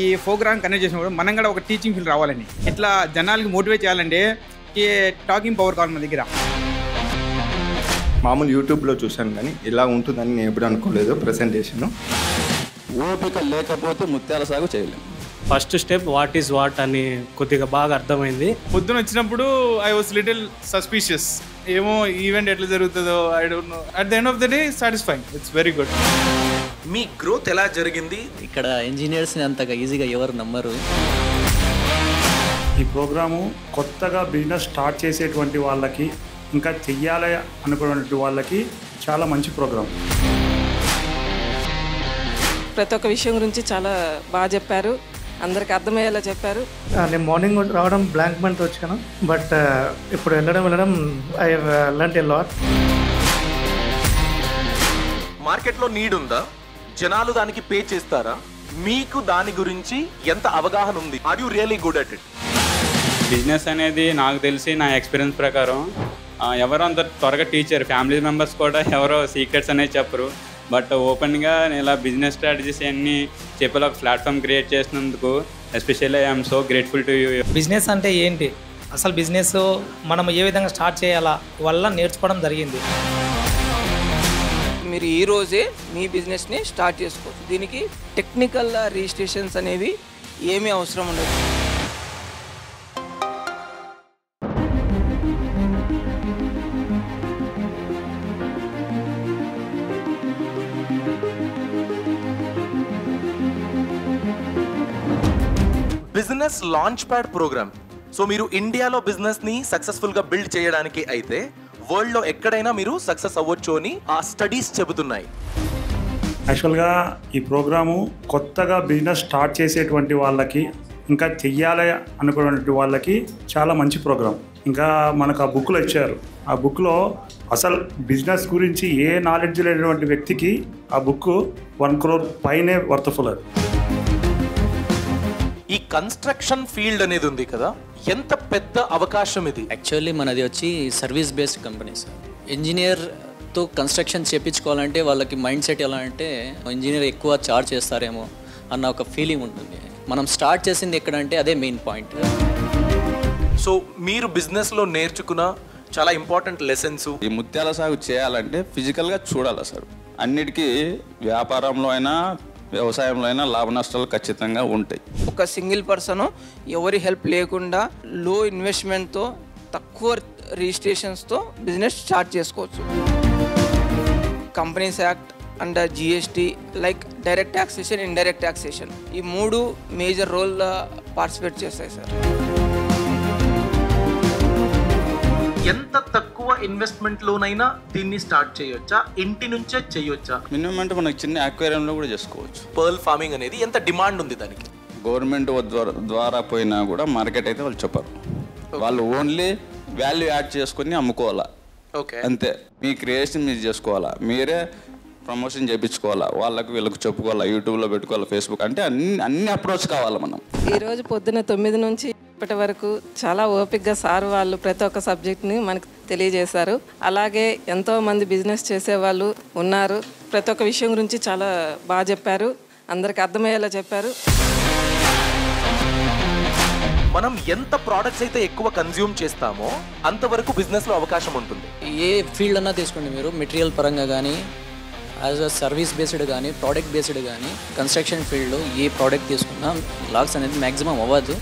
ఈ programme connect చేసినప్పుడు మనం కూడా ఒక టీచింగ్ ఫీల్ రావాలని, ఇట్లా జనాలకి మోటివేట్ చేయాలంటే ఈ టాకింగ్ పవర్ కావాలి మన దగ్గర. మామూలు యూట్యూబ్లో చూశాను కానీ ఇలా ఉంటుందని నేను ఎప్పుడు అనుకోలేదు. ప్రెజెంటేషన్ ఓపిక లేకపోతే ముత్యాల సాగు చేయలేము. First step what is what అని కొద్దిగా బాగా అర్థమైంది. పొద్దున వచ్చినప్పుడు ఐ వాస్ లిటిల్ సస్పీషియస్, ఏమో ఈవెంట్ ఎట్లా జరుగుతుందో I don't know. At the end of the day satisfying, it's very good. Me growth ఎలా జరిగింది? ఇక్కడ ఇంజనీర్స్ని అంతగా ఈజీగా ఎవరు నమ్మరు. ఈ ప్రోగ్రాము కొత్తగా బిజినెస్ స్టార్ట్ చేసేటువంటి వాళ్ళకి, ఇంకా చెయ్యాలి అనుకున్నటువంటి వాళ్ళకి చాలా మంచి ప్రోగ్రాం. ప్రతి ఒక్క విషయం గురించి చాలా బాగా చెప్పారు, అందరికి అర్థమయ్యేలా చెప్పారు. నేను మార్నింగ్ రావడం బ్లాంక్ మైండ్తో వచ్చాను, బట్ ఇప్పుడు వెళ్ళడం ఐ లెర్న్డ్ ఎ లాట్. మార్కెట్లో నీడ్ ఉందా? జనాలు దానికి పే చేస్తారా? మీకు దాని గురించి ఎంత అవగాహన ఉంది? Are you really good at it? Business అనేది నాకు తెలిసి నా ఎక్స్పీరియన్స్ ప్రకారం ఎవరో అంత త్వరగా టీచర్, ఫ్యామిలీ మెంబర్స్ కూడా ఎవరో సీక్రెట్స్ అనేది చెప్పరు. బట్ ఓపెన్గా ఇలా బిజినెస్ స్ట్రాటజీస్ అన్నీ చెప్పేలా ఒక ప్లాట్ఫామ్ క్రియేట్ చేసినందుకు especially I'm so grateful to you. Business అంటే ఏంటి, అసలు బిజినెస్ మనం ఏ విధంగా స్టార్ట్ చేయాలా వల్ల నేర్చుకోవడం జరిగింది. మీరు ఈ రోజే మీ బిజినెస్ని స్టార్ట్ చేసుకోవచ్చు. దీనికి టెక్నికల్ రిజిస్ట్రేషన్స్ అనేవి ఏమీ అవసరం ఉండదు. Business launch pad program. So మీరు ఇండియాలో బిజినెస్ని సక్సెస్ఫుల్గా బిల్డ్ చేయడానికి అయితే వరల్డ్లో ఎక్కడైనా మీరు సక్సెస్ అవ్వచ్చు అని ఆ స్టడీస్ చెబుతున్నాయి. యాక్చువల్గా ఈ ప్రోగ్రాము కొత్తగా బిజినెస్ స్టార్ట్ చేసేటువంటి వాళ్ళకి, ఇంకా చెయ్యాలి అనుకున్నటువంటి వాళ్ళకి చాలా మంచి ప్రోగ్రాం. ఇంకా మనకు ఆ బుక్లో ఇచ్చారు. ఆ బుక్లో అసలు బిజినెస్ గురించి ఏ నాలెడ్జ్ లేనటువంటి వ్యక్తికి ఆ బుక్ 1 crore పైనే వర్త్ఫుల్. అది ఈ కన్స్ట్రక్షన్ ఫీల్డ్ అనేది ఉంది కదా, ఎంత పెద్ద అవకాశం ఇది. యాక్చువల్లీ మనది వచ్చి సర్వీస్ బేస్డ్ కంపెనీ సార్. ఇంజనీర్తో కన్స్ట్రక్షన్ చేయించుకోవాలంటే వాళ్ళకి మైండ్ సెట్ ఎలా అంటే ఇంజనీర్ ఎక్కువ చార్జ్ చేస్తారేమో అన్న ఒక ఫీలింగ్ ఉంటుంది. మనం స్టార్ట్ చేసింది ఎక్కడంటే అదే మెయిన్ పాయింట్. సో మీరు బిజినెస్లో నేర్చుకున్న చాలా ఇంపార్టెంట్ లెసన్స్. ఈ ముత్యాల సాగు చేయాలంటే ఫిజికల్గా చూడాలి సార్. అన్నిటికీ వ్యాపారంలో అయినా వ్యవసాయంలో అయినా లాభ నష్టాలు ఖచ్చితంగా ఉంటాయి. ఒక సింగిల్ పర్సన్ ఎవరి హెల్ప్ లేకుండా లో ఇన్వెస్ట్మెంట్తో తక్కువ రిజిస్ట్రేషన్స్తో బిజినెస్ స్టార్ట్ చేసుకోవచ్చు. Companies act and GST, like direct taxation, indirect taxation, ఈ 3 మేజర్ రోల్ పార్టిసిపేట్ చేస్తాయి సార్. ఎంత తక్కువ ఇన్వెస్ట్మెంట్ లోనైనా దీన్ని స్టార్ట్ చేయొచ్చా? ఇంటి నుంచే చేయొచ్చా? మినిమం అంటే మనకి చిన్న అక్వేరియంలో కూడా చేసుకోవచ్చు. పర్ల్ ఫార్మింగ్ అనేది ఎంత డిమాండ్ ఉంది దానికి? గవర్నమెంట్ ద్వారా పోయినా కూడా మార్కెట్ అయితే వాళ్ళు చెప్పరు. వాళ్ళు ఓన్లీ వాల్యూ యాడ్ చేసుకొని అమ్ముకోవాలా, అంతే. మీ క్రియేషన్ మీరు చేసుకోవాలా, మీరే ప్రమోషన్ చేయించుకోవాలా, వాళ్ళకు వీళ్ళకి చెప్పుకోవాలా, యూట్యూబ్లో పెట్టుకోవాలా, ఫేస్బుక్, అంటే అన్ని అప్రోచ్ కావాలి మనం. ఈరోజు పొద్దున్న 9 నుంచి ఇప్పటి వరకు చాలా ఓపిక్గా సార్ వాళ్ళు ప్రతి ఒక్క సబ్జెక్ట్ని మనకు తెలియజేశారు. అలాగే ఎంతోమంది బిజినెస్ చేసేవాళ్ళు ఉన్నారు. ప్రతి ఒక్క విషయం గురించి చాలా బాగా చెప్పారు, అందరికి అర్థమయ్యేలా చెప్పారు. మనం ఎంత ప్రోడక్ట్స్ అయితే ఎక్కువ కన్జ్యూమ్ చేస్తామో అంతవరకు బిజినెస్లో అవకాశం ఉంటుంది. ఏ ఫీల్డ్ అన్నా తీసుకోండి మీరు, మెటీరియల్ పరంగా కానీ, యాజ్ అ సర్వీస్ బేస్డ్ కానీ, ప్రోడక్ట్ బేస్డ్ కానీ, కన్స్ట్రక్షన్ ఫీల్డ్లో ఏ ప్రోడక్ట్ తీసుకున్నా లాస్ అనేది మ్యాక్సిమం అవ్వదు.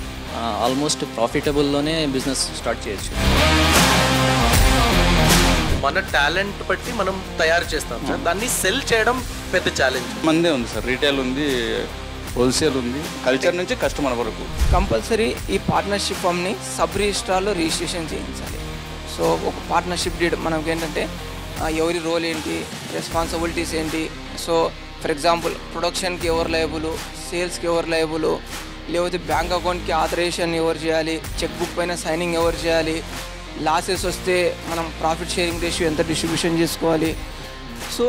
ఆల్మోస్ట్ ప్రాఫిటబుల్లోనే బిజినెస్ స్టార్ట్ చేయొచ్చు. మన టాలెంట్ బట్టి మనం తయారు చేస్తాం సార్, దాన్ని సెల్ చేయడం పెద్ద ఛాలెంజ్. మందే ఉంది సార్, రీటైల్ ఉంది, హోల్సేల్ ఉంది, కల్చర్ నుంచి కస్టమర్ వరకు. కంపల్సరీ ఈ పార్ట్నర్షిప్ ఫామ్ని సబ్ రిజిస్ట్రార్లో రిజిస్ట్రేషన్ చేయించాలి. సో ఒక పార్ట్నర్షిప్ డీడ్ మనకి ఏంటంటే ఎవరి రోల్ ఏంటి, రెస్పాన్సిబిలిటీస్ ఏంటి. సో ఫర్ ఎగ్జాంపుల్ ప్రొడక్షన్కి ఎవరు లయబుల్, సేల్స్కి ఎవరు లయబుల్, లేకపోతే బ్యాంక్ అకౌంట్కి ఆథరైజేషన్ ఎవరు చేయాలి, చెక్ బుక్ పైన సైనింగ్ ఎవరు చేయాలి, లాసెస్ వస్తే మనం ప్రాఫిట్ షేరింగ్ రేషియో ఎంత డిస్ట్రిబ్యూషన్ చేసుకోవాలి. సో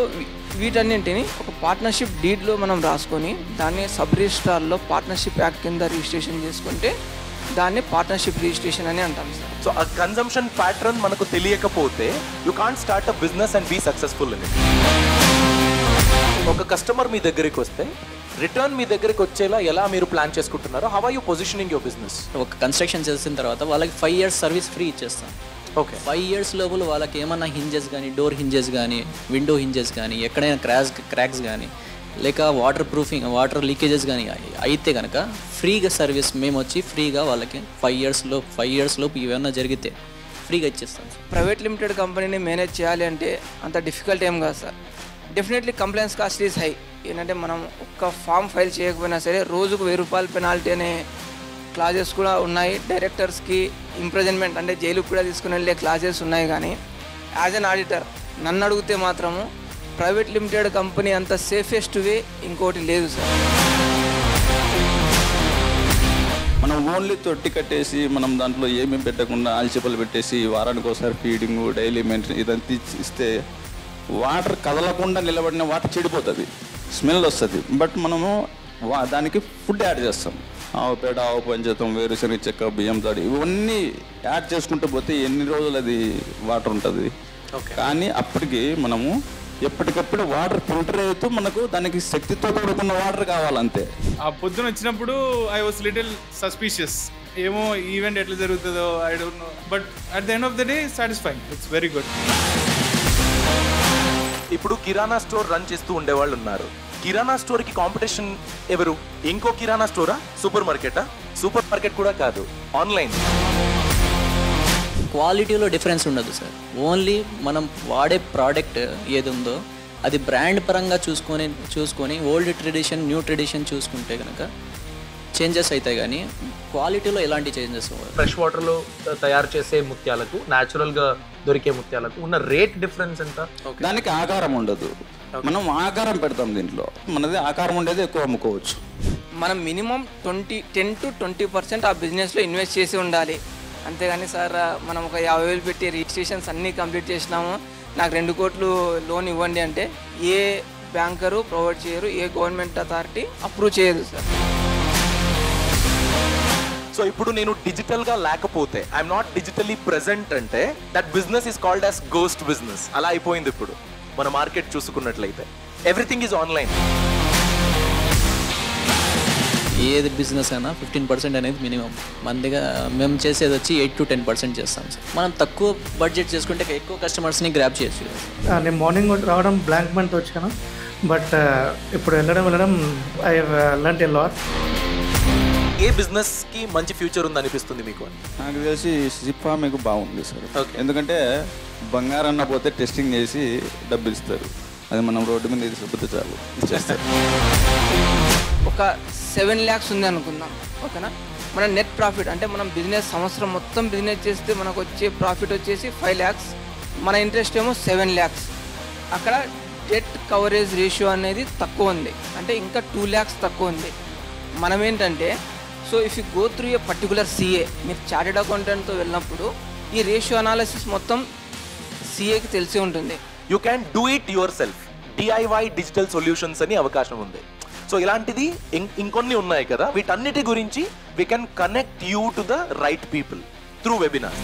వీటన్నింటిని ఒక పార్ట్నర్షిప్ డీడ్లో మనం రాసుకొని దాన్ని సబ్ రిజిస్ట్రార్లో పార్ట్నర్షిప్ యాక్ట్ కింద రిజిస్ట్రేషన్ చేసుకుంటే దాన్ని పార్ట్నర్షిప్ రిజిస్ట్రేషన్ అని అంటాం సార్. సో ఆ కన్జంప్షన్ ప్యాటర్న్ మనకు తెలియకపోతే you can't start a business and be successful అని. ఒక కస్టమర్ మీ దగ్గరికి వస్తే రిటర్న్ మీ దగ్గరికి వచ్చేలా ఎలా మీరు ప్లాన్ చేసుకుంటున్నారో? How are you positioning your business? ఒక కన్స్ట్రక్షన్ చేసిన తర్వాత వాళ్ళకి 5 years సర్వీస్ ఫ్రీ ఇచ్చేస్తాం. ఓకే. 5 years లోపల వాళ్ళకి ఏమన్నా హింజెస్ కానీ, డోర్ హింజెస్ కానీ, విండో హింజెస్ కానీ, ఎక్కడైనా క్రాక్స్ కానీ, లేక వాటర్ ప్రూఫింగ్, వాటర్ లీకేజెస్ కానీ అయితే కనుక ఫ్రీగా సర్వీస్ మేము వచ్చి ఫ్రీగా వాళ్ళకి 5 years లోపు ఏమన్నా జరిగితే ఫ్రీగా ఇచ్చేస్తాం. ప్రైవేట్ లిమిటెడ్ కంపెనీని మేనేజ్ చేయాలి అంటే అంత డిఫికల్ట్ ఏం కాదు sir. Definitely complaints cost is high. ఏంటంటే మనం ఒక్క ఫామ్ ఫైల్ చేయకపోయినా సరే రోజుకు 1000 రూపాయలు పెనాల్టీ అనే క్లాజెస్ కూడా ఉన్నాయి. డైరెక్టర్స్కి ఇంప్రెజన్మెంట్ అంటే జైలుకు కూడా తీసుకుని వెళ్ళే క్లాజెస్ ఉన్నాయి. కానీ యాజ్ అన్ ఆడిటర్ నన్ను అడిగితే మాత్రము ప్రైవేట్ లిమిటెడ్ కంపెనీ అంత సేఫెస్ట్ వే ఇంకోటి లేదు సార్. మనం ఓన్లీ తొట్టి కట్టేసి మనం దాంట్లో ఏమీ పెట్టకుండా ఆల్చిపలు పెట్టేసి వారానికి ఒకసారి ఫీడింగ్, డైలీ మెయింటెనెన్స్ ఇదంతా ఇస్తే వాటర్ కదలకుండా నిలబడిన వాటర్ చెడిపోతుంది, స్మెల్ వస్తుంది. బట్ మనము దానికి ఫుడ్ యాడ్ చేస్తాం. ఆవు పేడ, ఆవు పంచతం, వేరుశనగ చెక్క, బియ్యం తడి ఇవన్నీ యాడ్ చేసుకుంటూ పోతే ఎన్ని రోజులు అది వాటర్ ఉంటుంది. కానీ అప్పటికి మనము ఎప్పటికప్పుడు వాటర్ ఫిల్టర్ అవుతూ మనకు దానికి శక్తితో కూడుకున్న వాటర్ కావాలంతే. ఆ పొద్దున వచ్చినప్పుడు ఐ వాస్ లిటిల్ సస్పీషియస్. ఏమో ఈవెంట్ ఎట్లా జరుగుతుందో I don't know. But at the end of the day satisfying. It's very good. ఇప్పుడు కిరాణా స్టోర్ రన్ చేస్తూ ఉండేవాళ్ళు ఉన్నారు. కిరాణా స్టోర్కి కాంపిటీషన్ ఎవరు? ఇంకో కిరాణా స్టోరా? సూపర్ మార్కెటా? సూపర్ మార్కెట్ కూడా కాదు, ఆన్లైన్. క్వాలిటీలో డిఫరెన్స్ ఉండదు సార్. ఓన్లీ మనం వాడే ప్రోడక్ట్ ఏది ఉందో అది బ్రాండ్ పరంగా చూసుకొని ఓల్డ్ ట్రెడిషన్, న్యూ ట్రెడిషన్ చూసుకుంటే కనుక చేంజెస్ అవుతాయి. కానీ క్వాలిటీలో ఎలాంటి చేంజెస్ అవ్వదు. ఫ్రెష్ వాటర్లో తయారు చేసే ముత్యాలకు, న్యాచురల్గా దొరికే ముత్యాలకు ఉన్న రేట్ డిఫరెన్స్ ఎంత? దానికి ఆకారం ఉండదు. మనం ఆకారం పెడతాం దీంట్లో. మనది ఆకారం ఉండేది ఎక్కువ అమ్ముకోవచ్చు. మనం మినిమం 10 to 20% ఆ బిజినెస్లో ఇన్వెస్ట్ చేసి ఉండాలి. అంతేగాని సార్ మనం ఒక 50,000 పెట్టి రిజిస్ట్రేషన్స్ అన్నీ కంప్లీట్ చేసినాము, నాకు 2 కోట్లు లోన్ ఇవ్వండి అంటే ఏ బ్యాంకరు ప్రొవైడ్ చేయరు, ఏ గవర్నమెంట్ అథారిటీ అప్రూవ్ చేయదు సార్. సో ఇప్పుడు నేను డిజిటల్గా లేకపోతే, ఐఎమ్ నాట్ డిజిటలీ ప్రెజెంట్ అంటే that business is called as ghost business. అలా అయిపోయింది ఇప్పుడు మన మార్కెట్ చూసుకున్నట్లయితే. Everything is online. ఏది బిజినెస్ అయినా 15% అనేది మినిమం. మందిగా మేము చేసేది వచ్చి 8 to 10% చేస్తాం సార్. మనం తక్కువ బడ్జెట్ చేసుకుంటే ఎక్కువ కస్టమర్స్ని గ్రాప్ చేయొచ్చు. నేను మార్నింగ్ రావడం బ్లాంక్ మంత్ వచ్చాను, బట్ ఇప్పుడు వెళ్ళడం ఐ లర్న్డ్ ఎ లాట్. ఏ బిజినెస్కి మంచి ఫ్యూచర్ ఉంది అనిపిస్తుంది మీకు? నాకు తెలిసి సిప్పా మీకు బాగుంది సార్. ఎందుకంటే బంగారన్న పోతే టెస్టింగ్ చేసి డబ్బులు ఇస్తారు. అది మనం రోడ్డు మీద తీసుకుపోతే చాలు ఇచ్చేస్తారు. ఒక 7 lakhs ఉంది అనుకుందాం, ఓకేనా? మన నెట్ ప్రాఫిట్ అంటే మనం బిజినెస్ సంవత్సరం మొత్తం బిజినెస్ చేస్తే మనకు వచ్చే ప్రాఫిట్ వచ్చేసి 5 lakhs, మన ఇంట్రెస్ట్ ఏమో 7 lakhs. అక్కడ డెట్ కవరేజ్ రేషియో అనేది తక్కువ ఉంది, అంటే ఇంకా 2 lakhs తక్కువ ఉంది. మనం ఏంటంటే so if you go through a particular CA, మీరు చార్టెడ్ అకౌంటెంట్తో వెళ్ళినప్పుడు ఈ రేషియో అనాలిసిస్ మొత్తం సిఏకి తెలిసి ఉంటుంది. You can do it your self. DIY digital solutions అని అవకాశం ఉంది. సో ఇలాంటిది ఇంకొన్ని ఉన్నాయి కదా, వీటన్నిటి గురించి we can connect you to the right people through webinar.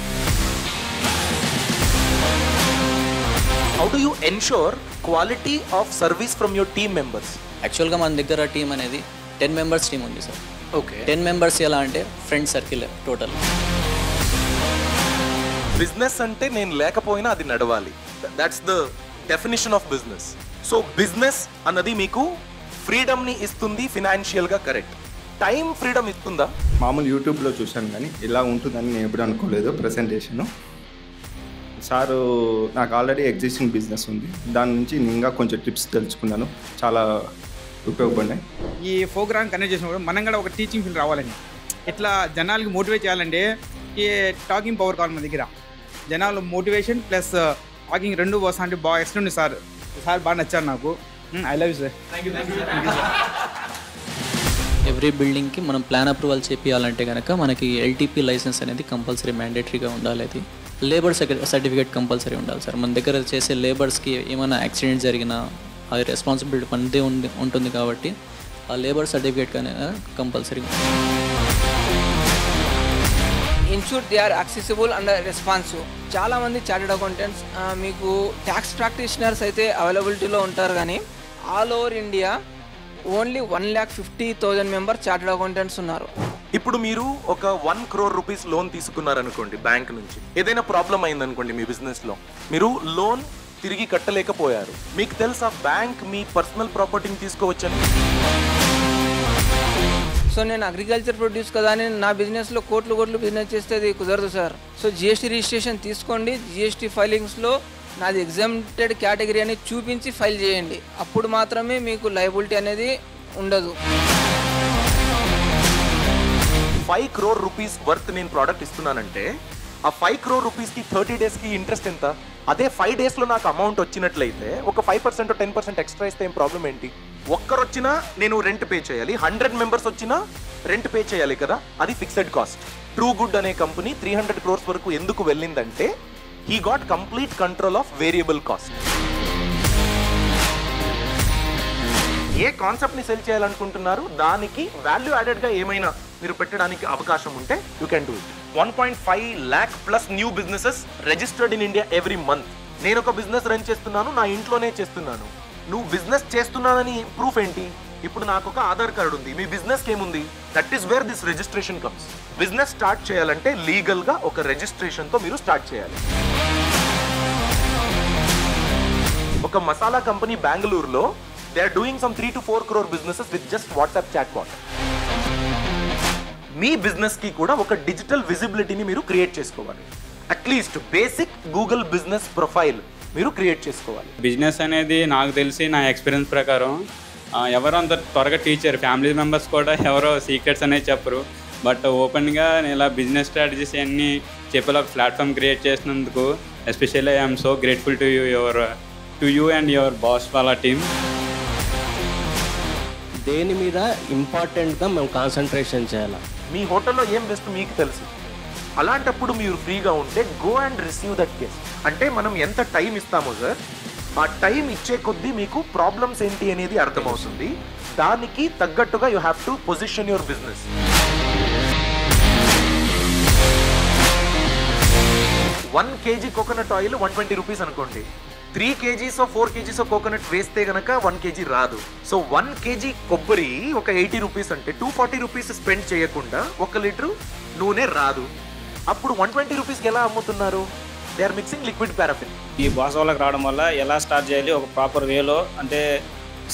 How do you ensure quality of service from your team members? యాక్చువల్గా మన దగ్గర టీం అనేది 10 members టీం ఉంది సార్. ఓకే. 10 members ఎలా అంటే ఫ్రెండ్ సర్కిల్ టోటల్. బిజినెస్ అంటే నేను లేకపోయినా అది నడవాలి. That's the definition of business. So business అన్నది మీకు ఫ్రీడమ్ని ఇస్తుంది, ఫినాన్షియల్గా కరెక్ట్. టైం ఫ్రీడమ్ ఇస్తుందా? మామూలు యూట్యూబ్లో చూశాను కానీ ఇలా ఉంటుందని నేను ఎప్పుడు అనుకోలేదు ప్రెజెంటేషను. సారు నాకు ఆల్రెడీ ఎగ్జిస్టింగ్ బిజినెస్ ఉంది, దాని నుంచి నేను ఇంకా కొంచెం టిప్స్ తెలుసుకున్నాను, చాలా ఉపయోగపడినాయి. ఈ ప్రోగ్రామ్ కనెక్ట్ చేసినప్పుడు మనం కూడా ఒక టీచింగ్ ఫీల్ రావాలని, ఇట్లా జనాలకి మోటివేట్ చేయాలంటే ఈ టాకింగ్ పవర్ కావాలి మన దగ్గర. జనాలు మోటివేషన్ ప్లస్ టాకింగ్ రెండు వస్తా అంటే బాగా ఎక్స్ట్రా ఉంది సార్. సార్ బాగా నచ్చారు నాకు. I love you sir. Thank you sir. Every బిల్డింగ్కి మనం ప్లాన్ అప్రూవల్ చేయాలంటే కనుక మనకి ఎల్టీపీ లైసెన్స్ అనేది కంపల్సరీ మ్యాండేటరీగా ఉండాలి. అది లేబర్ సర్టిఫికేట్ కంపల్సరీ ఉండాలి సార్. మన దగ్గర చేసే లేబర్స్కి ఏమైనా యాక్సిడెంట్ జరిగినా అది రెస్పాన్సిబిలిటీ మనదే ఉంటుంది కాబట్టి ఆ లేబర్ సర్టిఫికేట్ అనేది compulsory. Ensure they are accessible and responsive. చాలామంది చార్టెడ్ అకౌంటెంట్స్ మీకు ట్యాక్స్ ప్రాక్టీషనర్స్ అయితే అవైలబిలిటీలో ఉంటారు, కానీ all over India only 1,50,000 member chartered accountants ఉన్నారు. ఇప్పుడు మీరు ఒక 1 crore రూపీస్ లోన్ తీసుకున్నారనుకోండి బ్యాంక్ నుంచి, ఏదైనా ప్రాబ్లం అయిందనుకోండి మీ బిజినెస్లో, మీరు లోన్ తిరిగి కట్టలేకపోయారు, మీకు తెలుసా బ్యాంక్ మీ పర్సనల్ ప్రాపర్టీని తీసుకోవచ్చని? సో నేను అగ్రికల్చర్ ప్రొడ్యూస్ కదా అని నా బిజినెస్లో కోట్లు బిజినెస్ చేస్తే అది కుదరదు సార్. సో జిఎస్టీ రిజిస్ట్రేషన్ తీసుకోండి, జిఎస్టీ ఫైలింగ్స్లో నాది ఎగ్జామ్టెడ్ కేటగిరీ అని చూపించి ఫైల్ చేయండి, అప్పుడు మాత్రమే మీకు లయబిలిటీ అనేది ఉండదు. 5 crore రూపీస్ వర్త్ నేను ప్రోడక్ట్ ఇస్తున్నానంటే ఆ 5 crore రూపీస్కి 30 డేస్కి ఇంట్రెస్ట్ ఎంత? అదే 5 డేస్లో నాకు అమౌంట్ వచ్చినట్లయితే ఒక 5% 10% ఎక్స్ట్రా ఇస్తే ఏం ప్రాబ్లం ఏంటి? ఒక్కరు వచ్చినా నేను రెంట్ పే చేయాలి, 100 మెంబర్స్ వచ్చినా రెంట్ పే చేయాలి కదా, అది ఫిక్స్డ్ కాస్ట్. ట్రూ గుడ్ అనే కంపెనీ 300 crores వరకు ఎందుకు వెళ్ళిందంటే he got complete control of variable cost. ఏ కాన్సెప్ట్ని సెల్ చేయాలనుకుంటున్నారు దానికి వాల్యూ యాడెడ్గా ఏమైనా మీరు పెట్టడానికి అవకాశం ఉంటే you can do it. 1.5 lakh plus new businesses registered in India every month. నేను ఒక బిజినెస్ రన్ చేస్తున్నాను, నా ఇంట్లోనే చేస్తున్నాను. నువ్వు బిజినెస్ చేస్తున్నానని ప్రూఫ్ ఏంటి? ఇప్పుడు నాకు ఒక ఆధార్ కార్డు ఉంది, మీ బిజినెస్కి ఏముంది? That is where this registration comes. Business start చేయాలంటే లీగల్గా ఒక రిజిస్ట్రేషన్తో మీరు స్టార్ట్ చేయాలి. ఒక మసాలా కంపెనీ బెంగళూరులో they are doing some 3 to 4 crore businesses with just WhatsApp chat bot. మీ బిజినెస్కి కూడా ఒక డిజిటల్ విజిబిలిటీని మీరు క్రియేట్ చేసుకోవాలి. At least basic Google business profile మీరు క్రియేట్ చేసుకోవాలి. బిజినెస్ అనేది నాకు తెలిసి నా ఎక్స్పీరియన్స్ ప్రకారం ఎవరు అంత త్వరగా టీచర్ ఫ్యామిలీ మెంబర్స్ కూడా ఎవరో సీక్రెట్స్ అనేది చెప్పరు. బట్ ఓపెన్గా ఇలా బిజినెస్ స్ట్రాటజీస్ అన్నీ చెప్పేలా ఒక ప్లాట్ఫామ్ క్రియేట్ చేసినందుకు especially I'm so grateful to you and your boss వాళ్ళ టీమ్. దేని మీద ఇంపార్టెంట్గా మేము కాన్సన్ట్రేషన్ చేయాలి. మీ హోటల్లో ఏం బెస్ట్ మీకు తెలుసు, అలాంటప్పుడు మీరు ఫ్రీగా ఉంటే go and receive that guest. అంటే మనం ఎంత టైం ఇస్తామో సార్, ఆ టైం ఇచ్చే కొద్దీ మీకు ప్రాబ్లమ్స్ ఏంటి అనేది అర్థమవుతుంది. దానికి తగ్గట్టుగా you have to position your business. One KG coconut oil 120 rupees అనుకోండి, 3 kgs 4 kgs కోకోనట్ వేస్తే గనక 1 kg రాదు. సో 1 kg కొబ్బరి ఒక 80 రూపీస్ అంటే 240 రూపీస్ స్పెండ్ చేయకుండా 1 లీటర్ నూనె రాదు. అప్పుడు 120 రూపీస్కి ఎలా అమ్ముతున్నారు? They are mixing liquid paraffin. ఈ బాస్ వాళ్ళకి రావడం వల్ల ఎలా స్టార్ట్ చేయాలి ఒక ప్రాపర్ వేలో, అంటే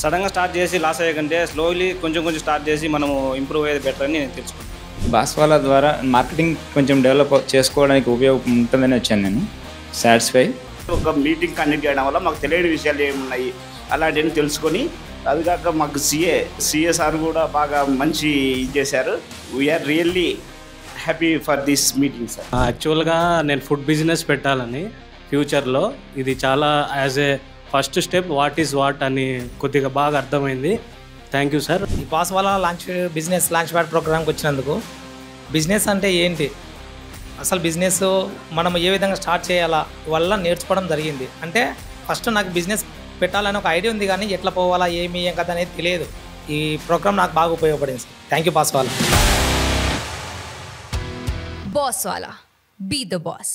సడన్గా స్టార్ట్ చేసి లాస్ అయ్యకంటే స్లోలీ కొంచెం స్టార్ట్ చేసి మనము ఇంప్రూవ్ అయ్యేది బెటర్ అని నేను తెలుసుకున్నాను. బాస్ వాళ్ళ ద్వారా మార్కెటింగ్ కొంచెం డెవలప్ చేసుకోవడానికి ఉపయోగం ఉంటుందని వచ్చాను నేను. సాటిస్ఫై. ఒక మీటింగ్ కండక్ట్ చేయడం వల్ల మాకు తెలియని విషయాలు ఏమున్నాయి అలాంటివన్నీ తెలుసుకొని, అది కాక మాకు సిఏ సార్ కూడా బాగా మంచి ఇది చేశారు. We're really happy for this meeting sir. యాక్చువల్గా నేను ఫుడ్ బిజినెస్ పెట్టాలని ఫ్యూచర్లో, ఇది చాలా as a first step what is what అని కొద్దిగా బాగా అర్థమైంది. Thank you sir. ఈ బాస్ వాళ్ళ బిజినెస్ లాంచ్ ప్యాడ్ ప్రోగ్రామ్కి వచ్చినందుకు. బిజినెస్ అంటే ఏంటి, అసలు బిజినెస్ మనం ఏ విధంగా స్టార్ట్ చేయాలా వల్ల నేర్చుకోవడం జరిగింది. అంటే ఫస్ట్ నాకు బిజినెస్ పెట్టాలని ఒక ఐడియా ఉంది, కానీ ఎట్లా పోవాలా ఏం కదా అనేది తెలియదు. ఈ ప్రోగ్రామ్ నాకు బాగా ఉపయోగపడింది. థ్యాంక్ యూ బాస్ వాళ్ళ. Boss Wallah, be the boss.